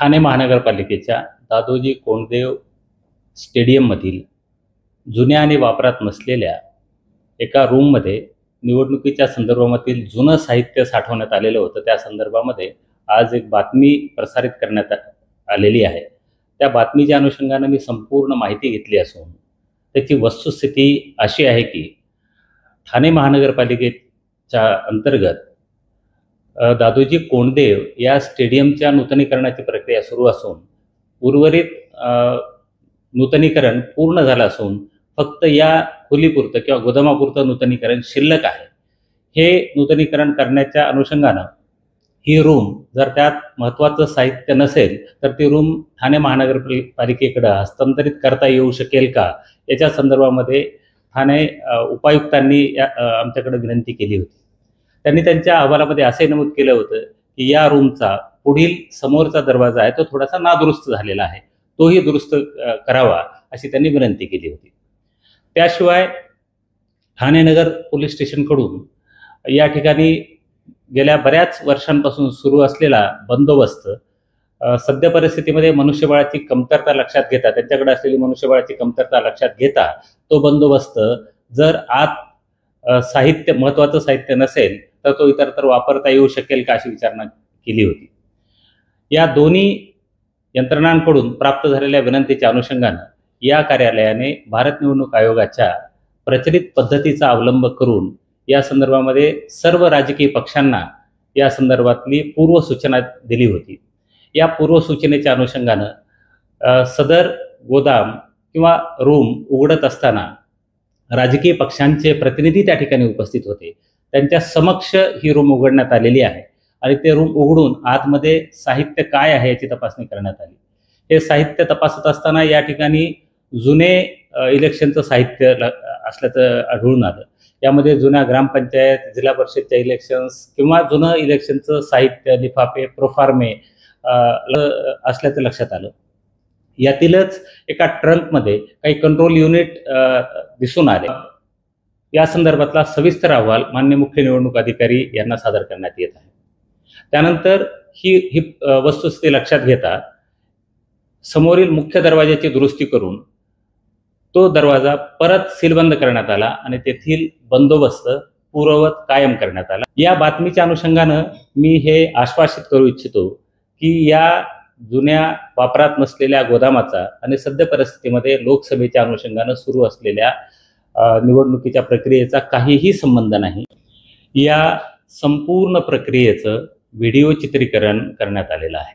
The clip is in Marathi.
ठाणे महानगरपालिकेच्या दादोजी कोंडदेव स्टेडियममधील जुन्या आणि वापरात नसलेल्या एका रूममध्ये निवडणुकीच्या संदर्भामधील जुनं साहित्य साठवण्यात आलेलं होतं। त्या संदर्भामध्ये आज एक बातमी प्रसारित करण्यात आलेली आहे। त्या बातमीच्या अनुषंगाने मी संपूर्ण माहिती घेतली असून त्याची वस्तुस्थिती अशी आहे की ठाणे महानगरपालिकेच्या अंतर्गत दादोजी कोंडदेव या स्टेडियमच्या नूतनीकरणाची प्रक्रिया सुरू असून उर्वरित नूतनीकरण पूर्ण झालं असून फक्त या खोलीपुरतं किंवा गोदामापुरतं नूतनीकरण शिल्लक आहे। हे नूतनीकरण करण्याच्या अनुषंगानं ही रूम जर त्यात महत्त्वाचं साहित्य नसेल तर ती रूम ठाणे महानगरपालिकेकडे हस्तांतरित करता येऊ शकेल का, याच्या संदर्भामध्ये ठाणे उपायुक्तांनी आमच्याकडे विनंती केली होती। त्यांनी त्यांच्या अहवालामध्ये असे नमूद केलं होतं की या रूमचा पुढील समोरचा दरवाजा आहे तो थोडासा नादुरुस्त झालेला आहे, तोही दुरुस्त करावा अशी त्यांनी विनंती केली होती। त्याशिवाय ठाणे नगर पोलीस स्टेशनकडून या ठिकाणी गेल्या बऱ्याच वर्षांपासून सुरू असलेला बंदोबस्त सध्या परिस्थितीमध्ये मनुष्यबळाची कमतरता लक्षात घेता, त्यांच्याकडे असलेली मनुष्यबळाची कमतरता लक्षात घेता तो बंदोबस्त जर आत साहित्य महत्त्वाचं साहित्य नसेल तर तो इतरत्र वापरता येऊ शकेल का अशी विचारणा केली होती। या दोन्ही यंत्रणांकडून प्राप्त झालेल्या विनंतीच्या अनुषंगानं या कार्यालयाने भारत निवडणूक आयोगाच्या प्रचलित पद्धतीचा अवलंब करून या संदर्भामध्ये सर्व राजकीय पक्षांना या संदर्भातली पूर्वसूचना दिली होती। या पूर्वसूचनेच्या अनुषंगानं सदर गोदाम किंवा रूम उघडत असताना राजकीय पक्षांचे प्रतिनिधी त्या ठिकाणी उपस्थित होते। त्यांच्या समक्ष ही रूम उघडण्यात आलेली आहे आणि ते रूम उघडून आतमध्ये साहित्य काय आहे याची तपासणी करण्यात आली। हे साहित्य तपासत असताना या ठिकाणी जुने इलेक्शनचं साहित्य असल्याचं आढळून आलं। यामध्ये जुन्या ग्रामपंचायत, जिल्हा परिषदच्या इलेक्शन्स किंवा जुनं इलेक्शनचं साहित्य, लिफाफे, प्रोफार्मे असल्याचं लक्षात आलं। यातीलच एका ट्रंकमध्ये काही कंट्रोल युनिट दिसून आले। या संदर्भातला सविस्तर अहवाल माननीय मुख्य निवडणूक अधिकारी यांना सादर करण्यात येत आहे। त्यानंतर ही वस्तुस्थिती लक्षात घेता समोरील मुख्य दरवाजाची दुरुस्ती करून तो दरवाजा परत सीलबंद करण्यात आला आणि तेथील बंदोबस्त पूर्ववत कायम करण्यात आला। या बातमीच्या अनुषंगानं मी हे आश्वासित करू इच्छितो की या जुन्या वापरात नसलेल्या गोदामाचा आणि सद्य परिस्थितीमध्ये लोकसभेच्या अनुषंगानं सुरू असलेल्या निवडणुकीच्या प्रक्रियेचा काहीही संबंध नाही। या संपूर्ण प्रक्रियेचं व्हिडिओ चित्रीकरण करण्यात आलेलं आहे।